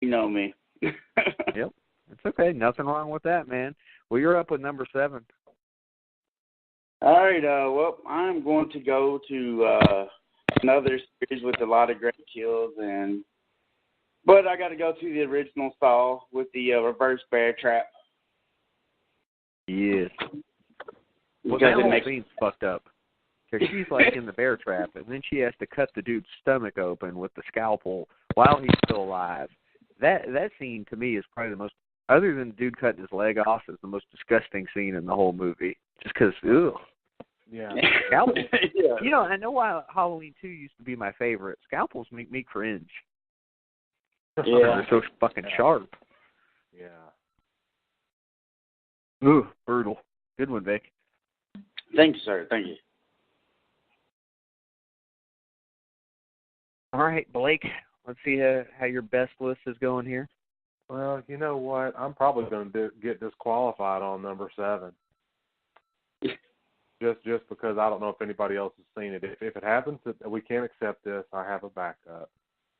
You know me. Yep. It's okay. Nothing wrong with that, man. Well, you're up with number 7. All right. Well, I'm going to go to another series with a lot of great kills, but I got to go to the original Saw with the reverse bear trap. Yes. Well, Because that it whole makes scene's fucked up. Because she's like in the bear trap, and then she has to cut the dude's stomach open with the scalpel while he's still alive. That scene to me is probably the most, other than the dude cutting his leg off, is the most disgusting scene in the whole movie. Just because, ugh. Yeah. Scalpels. Yeah. You know, I know why Halloween 2 used to be my favorite. Scalpels make me cringe. Yeah. They're so fucking sharp. Yeah. Ooh, brutal. Good one, Vic. Thank you, sir. Thank you. All right, Blake, let's see how your best list is going here. Well, you know what? I'm probably going to get disqualified on number 7. Just because I don't know if anybody else has seen it. If it happens that we can't accept this, I have a backup.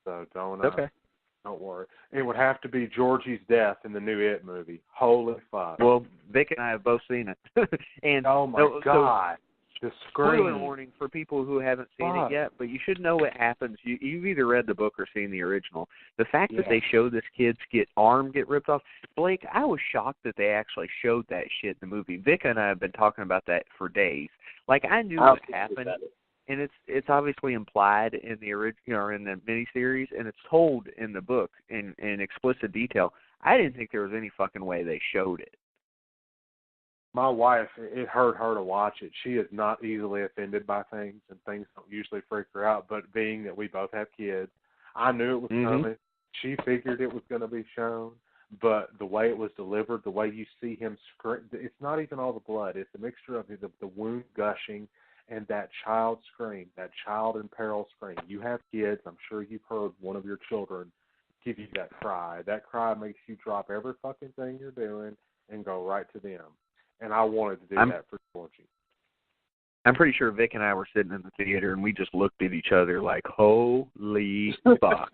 So don't worry. It would have to be Georgie's death in the new It movie. Holy fuck. Well, Vic and I have both seen it. And oh my God. The scream. Spoiler warning for people who haven't seen it yet, but you should know what happens. You've either read the book or seen the original. The fact that they show this kid's arm get ripped off, Blake, I was shocked that they actually showed that shit in the movie. Vic and I have been talking about that for days. Like, I knew what happened, and it's obviously implied in the original or in the miniseries, and it's told in the book in explicit detail. I didn't think there was any fucking way they showed it. My wife, it hurt her to watch it. She is not easily offended by things, and things don't usually freak her out. But being that we both have kids, I knew it was coming. She figured it was going to be shown, but the way it was delivered, the way you see him scream, it's not even all the blood. It's a mixture of the wound gushing and that child scream, that child in peril scream. You have kids. I'm sure you've heard one of your children give you that cry. That cry makes you drop every fucking thing you're doing and go right to them. And I wanted to do that for Georgie. I'm pretty sure Vic and I were sitting in the theater, and we just looked at each other like, holy fuck.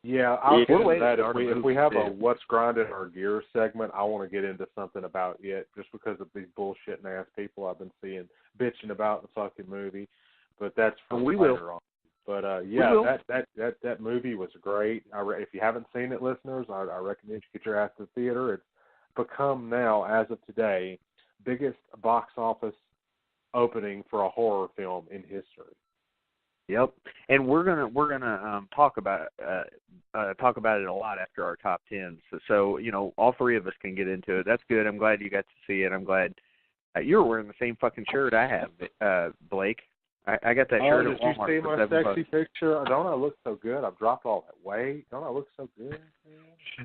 Yeah, I'll get into that. If we have a What's Grinding Our Gears segment, I want to get into something about it just because of these bullshitting-ass people I've been seeing bitching about the fucking movie. But that's for later on. But, that movie was great. If you haven't seen it, listeners, I recommend you get your ass to the theater. It's become now, as of today, biggest box office opening for a horror film in history. Yep, and we're gonna talk about it a lot after our top 10s. So you know, all three of us can get into it. That's good. I'm glad you got to see it. I'm glad you're wearing the same fucking shirt I have, Blake. I got that shirt at Walmart. Did you see my sexy $7. picture? Don't I look so good? I've dropped all that weight. Don't I look so good?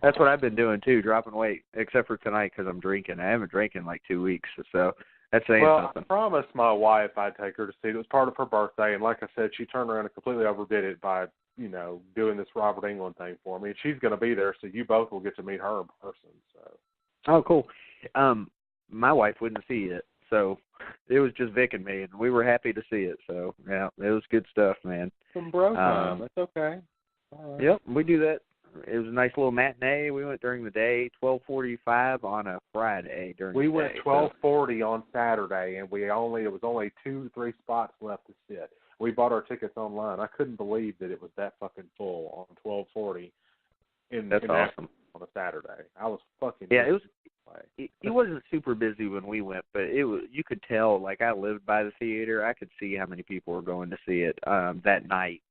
That's what I've been doing too, dropping weight, except for tonight because I'm drinking. I haven't drank in like 2 weeks, so that's saying something. I promised my wife I'd take her to see it. It was part of her birthday, and like I said, she turned around and completely overdid it by, doing this Robert Englund thing for me. And she's going to be there, so you both will get to meet her in person. So. Oh, cool. My wife wouldn't see it, so it was just Vic and me, and we were happy to see it. So, yeah, it was good stuff, man. Some bro time. That's okay. All right. Yep, we do that. It was a nice little matinee. We went during the day, 12:45 on a Friday during the day. We went 12:40 on Saturday, and it was only 2 to 3 spots left to sit. We bought our tickets online. I couldn't believe that it was that fucking full on 12:40. That's awesome. On a Saturday. I was fucking. Yeah, it was. It wasn't super busy when we went, but it was. You could tell. Like, I lived by the theater. I could see how many people were going to see it that night.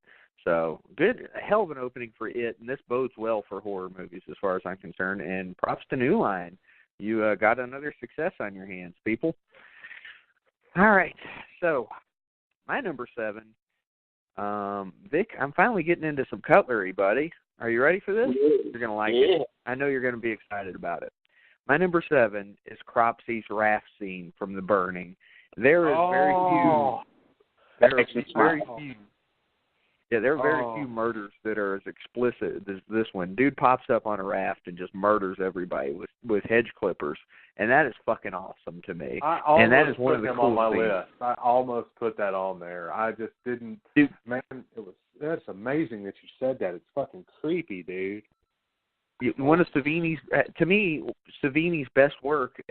So, good, hell of an opening for it, and this bodes well for horror movies as far as I'm concerned, and props to New Line. You got another success on your hands, people. All right, so my number 7, Vic, I'm finally getting into some cutlery, buddy. Are you ready for this? You're going to like it. I know you're going to be excited about it. My number 7 is Cropsy's raft scene from The Burning. There is very few. Yeah, there are very few murders that are as explicit as this one. Dude pops up on a raft and just murders everybody with hedge clippers, and that is fucking awesome to me. And that is one of the coolest on my things. list. I almost put that on there. I just didn't. Dude, man, that's amazing that you said that. It's fucking creepy, dude. one of Savini's, to me, Savini's best work,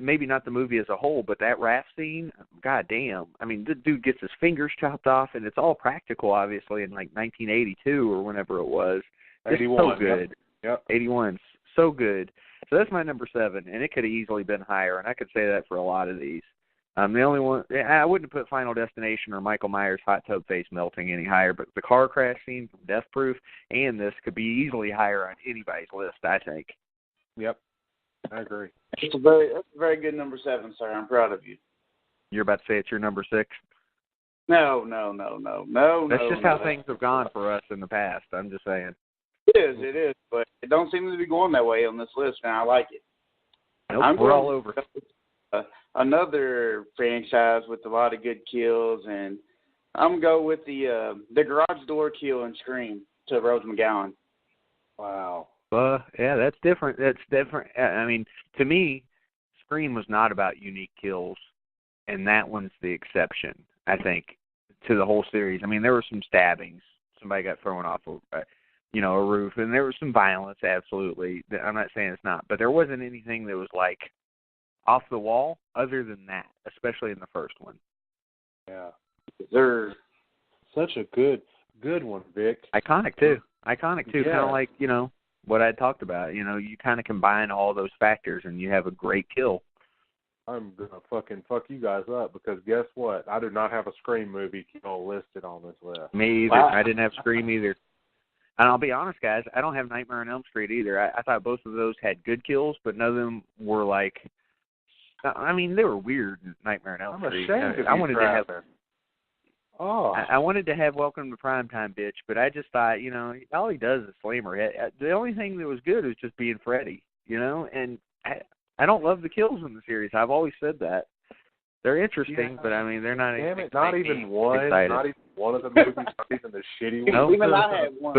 maybe not the movie as a whole, but that raft scene, goddamn. I mean, the dude gets his fingers chopped off, and it's all practical, obviously, in like 1982 or whenever it was. It's 81. so good. Yep. 81. So good. So that's my number 7, and it could have easily been higher, and I could say that for a lot of these. The only one, I wouldn't put Final Destination or Michael Myers' hot tub face melting any higher, but the car crash scene from Death Proof and this could be easily higher on anybody's list, I think. Yep. I agree. That's a very good number 7, sir. I'm proud of you. You're about to say it's your number 6? No. That's just how things have gone for us in the past. I'm just saying. It is, but it don't seem to be going that way on this list, and I like it. Nope, we're all over. Another franchise with a lot of good kills, and I'm going to go with the garage door kill in Scream to Rose McGowan. Wow. Yeah, that's different. That's different. I mean, to me, Scream was not about unique kills, and that one's the exception, I think, to the whole series. I mean, there were some stabbings. Somebody got thrown off a roof, and there was some violence, absolutely. I'm not saying it's not, but there wasn't anything that was like off the wall other than that, especially in the first one. Yeah. They're such a good one, Vic. Iconic, too. Yeah. Kind of like, what I talked about. You kind of combine all those factors, and you have a great kill. I'm going to fucking fuck you guys up, because guess what? I do not have a Scream movie kill listed on this list. Me either. Wow. I didn't have Scream either. And I'll be honest, guys, I don't have Nightmare on Elm Street either. I thought both of those had good kills, but none of them were like, I mean, they were weird. Nightmare on Elm Street. I'm ashamed of you, I wanted to have. Oh. I wanted to have Welcome to Primetime, bitch, but I just thought, all he does is slam her head. The only thing that was good was just being Freddy, and I don't love the kills in the series. I've always said that. They're interesting, but I mean, they're not. Damn it! Not even one. Excited. Not even one of the movies. Not even the shitty one. No, even I had one.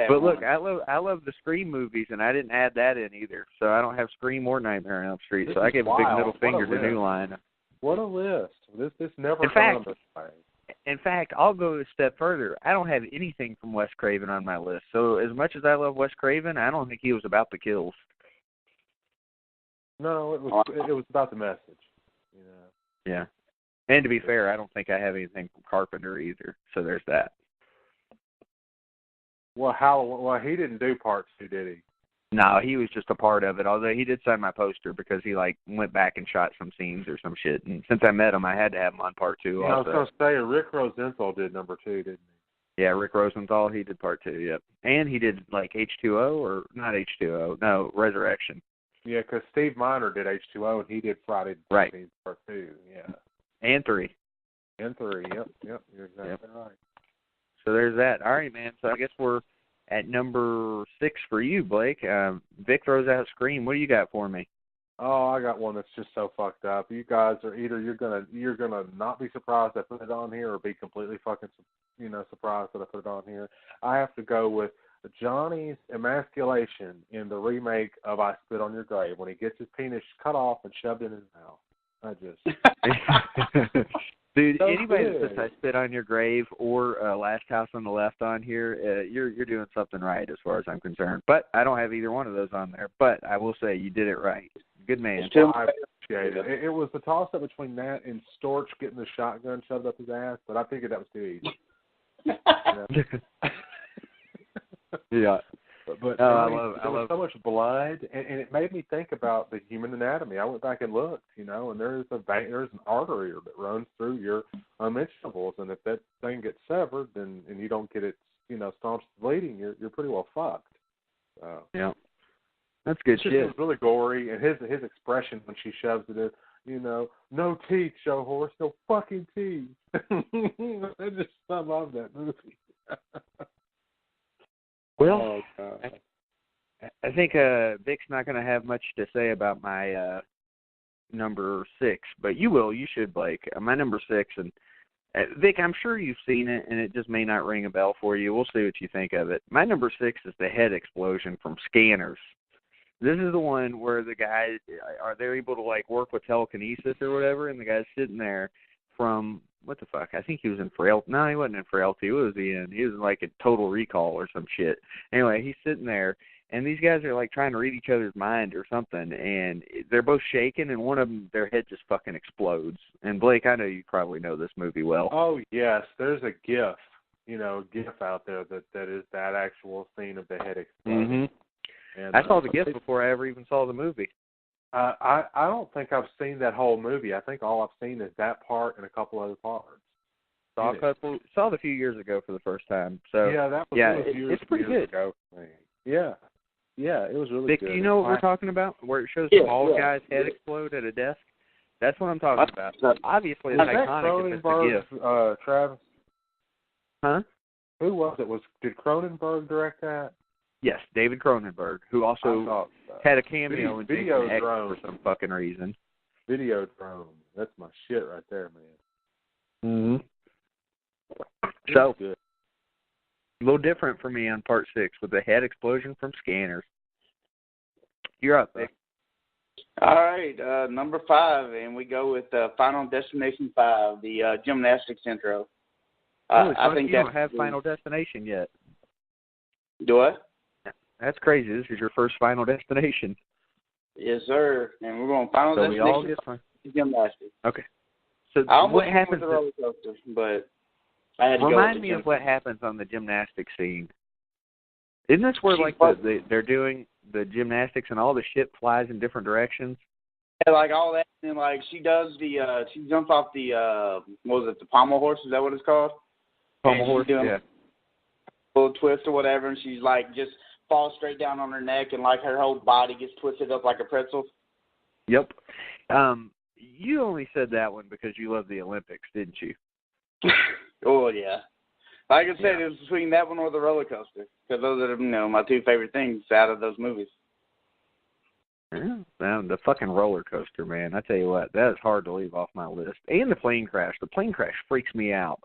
But look, I love the Scream movies, and I didn't add that in either. So I don't have Scream or Nightmare on Elm Street. So I gave a big middle finger to New Line. What a list! This never. In fact, I'll go a step further. I don't have anything from Wes Craven on my list. So as much as I love Wes Craven, I don't think he was about the kills. No, it was about the message. Yeah. And to be fair, I don't think I have anything from Carpenter either. So there's that. Well, he didn't do part 2, did he? No, he was just a part of it. Although he did sign my poster because he went back and shot some scenes or some shit. And since I met him, I had to have him on part 2. Yeah, I was going to say Rick Rosenthal did number 2, didn't he? Yeah, Rick Rosenthal, he did part 2. Yep, and he did H2O or not H2O? No, Resurrection. Yeah, because Steve Miner did H2O and he did Friday the 13th part 2. Yeah, and 3. And 3. Yep, you're exactly right. So there's that. All right, man. So I guess we're at number 6 for you, Blake. Vic throws out Scream. What do you got for me? Oh, I got one that's just so fucked up. You guys are either you're gonna not be surprised I put it on here, or be completely fucking surprised that I put it on here. I have to go with Johnny's emasculation in the remake of I Spit on Your Grave when he gets his penis cut off and shoved in his mouth. I just dude, so anybody good. that puts I Spit on Your Grave or Last House on the Left on here, you're doing something right as far as I'm concerned. But I don't have either one of those on there. But I will say you did it right. Good man. I appreciate it. It was the toss up between that and Storch getting the shotgun shoved up his ass, but I figured that was too easy. Yeah. But I there love was so much blood, and it made me think about the human anatomy. I went back and looked, and there's an artery that runs through your unmentionables, and if that thing gets severed, and you don't get it, staunch the bleeding, you're pretty well fucked. Yeah, that's good shit. It was really gory, and his expression when she shoves it in, no teeth, show horse, no fucking teeth. I love that movie. Well, I think Vic's not going to have much to say about my number 6, but you will. You should, Blake. My number 6, and Vic, I'm sure you've seen it, and it just may not ring a bell for you. We'll see what you think of it. My number 6 is the head explosion from Scanners. This is the one where the guy, are they able to work with telekinesis or whatever, and the guy's sitting there from what the fuck? I think he was in Frailty. No, he wasn't in Frailty. What was he in? He was in like a Total Recall or some shit. Anyway, he's sitting there, and these guys are like trying to read each other's mind or something, and they're both shaking, and one of them, their head just fucking explodes. And Blake, I know you probably know this movie well. Oh yes, there's a GIF, GIF out there that is that actual scene of the head exploding. Mm-hmm. And I saw the GIF before I ever even saw the movie. I don't think I've seen that whole movie. I think all I've seen is that part and a couple other parts. Saw it a few years ago for the first time. So yeah, that was it's pretty good. Ago. Yeah, it was really Vic, good. do you know what we're talking about? Where it shows the bald guy's head explode at a desk? That's what I'm talking about. Obviously, it's iconic if it's a GIF. Travis? Huh? Who was it? Did Cronenberg direct that? Yes, David Cronenberg, who also had a cameo in Jason X for some fucking reason. Videodrome. That's my shit right there, Mm-hmm. man. So, good. A little different for me on part 6 with the head explosion from Scanners. You're up, Vic. All right, number 5, and we go with Final Destination 5, the gymnastics intro. I think you don't have Final Destination yet. Do what? That's crazy. This is your first Final Destination. Yes, sir. And we're going Final Destination. We all get gymnastics. Okay. So what happens with the roller coaster, but I had to remind me of what happens on the gymnastics scene. Isn't this where they're doing the gymnastics and all the shit flies in different directions? Yeah, like all that, and like she does she jumps off the what was it, the pommel horse? Is that what it's called? Pommel horse. Yeah. A little twist or whatever, and she's like just falls straight down on her neck, and like her whole body gets twisted up like a pretzel. Yep. You only said that one because you love the Olympics, didn't you? Oh yeah. Like I said, it was between that one or the roller coaster, because those are my two favorite things out of those movies. Yeah, the fucking roller coaster, man. I tell you what, that is hard to leave off my list. And the plane crash. The plane crash freaks me out.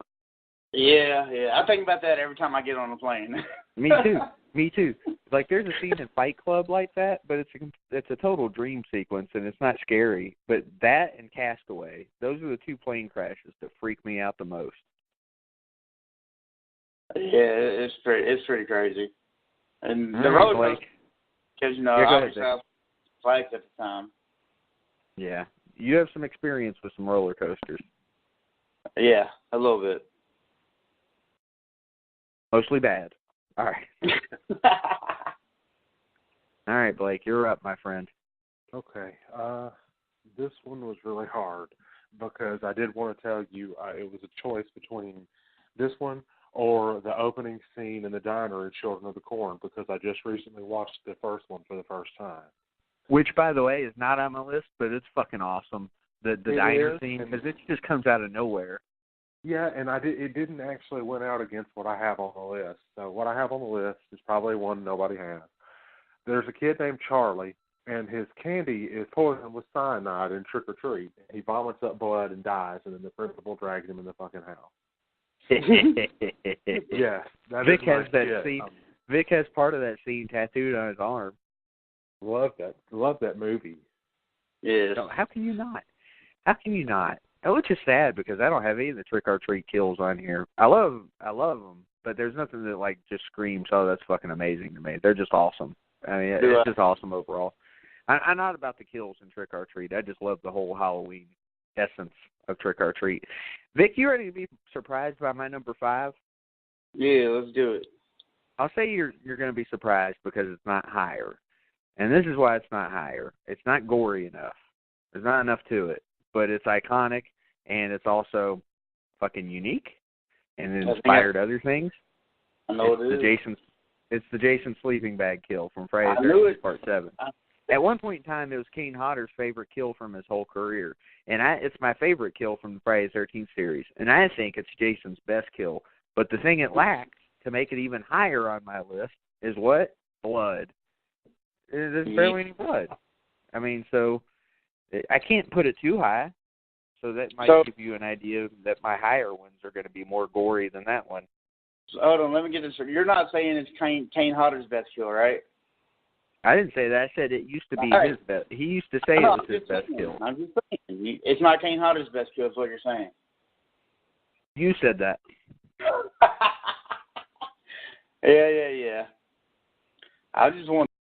Yeah. I think about that every time I get on a plane. Me too. Like there's a scene in Fight Club like that, but it's a total dream sequence and it's not scary. But that and Castaway, those are the two plane crashes that freak me out the most. Yeah, it's pretty crazy. And the roller coaster, because obviously I was flights at the time. Yeah, you have some experience with some roller coasters. Yeah, a little bit. Mostly bad. All right. All right, Blake, you're up, my friend. Okay. This one was really hard because I did want to tell you it was a choice between this one or the opening scene in the diner in Children of the Corn, because I just recently watched the first one for the first time. Which, by the way, is not on my list, but it's fucking awesome. The diner scene, because it just comes out of nowhere. Yeah, and it didn't actually went out against what I have on the list. So what I have on the list is probably one nobody has. There's a kid named Charlie, and his candy is poisoned with cyanide in Trick or Treat. He vomits up blood and dies, and then the principal drags him in the fucking house. Yes, Vic has that scene. Vic has part of that scene tattooed on his arm. Love that movie. Yeah. So how can you not? Which is sad because I don't have any of the Trick or Treat kills on here. I love them, but there's nothing that like just screams, "Oh, that's fucking amazing" to me. They're just awesome. I mean, it's just awesome overall. I'm not about the kills in Trick or Treat. I just love the whole Halloween essence of Trick or Treat. Vic, you ready to be surprised by my number 5? Yeah, let's do it. I'll say you're going to be surprised because it's not higher. And this is why it's not higher. It's not gory enough. There's not enough to it. But it's iconic, and it's also fucking unique, and it inspired other things. I know it is. It's the Jason sleeping bag kill from Friday the 13th Part 7. At one point in time, it was Kane Hodder's favorite kill from his whole career. And it's my favorite kill from the Friday the 13th series. And I think it's Jason's best kill. But the thing it lacks to make it even higher on my list is what? Blood. There's barely any blood. I mean, so I can't put it too high. So that might give you an idea that my higher ones are going to be more gory than that one. So, hold on, let me get this. You're not saying it's Kane Hodder's best kill, right? I didn't say that. I said it used to be his best. He used to say it was his best kill. I'm just saying. It's not Kane Hodder's best kill, is what you're saying. You said that. Yeah. I just want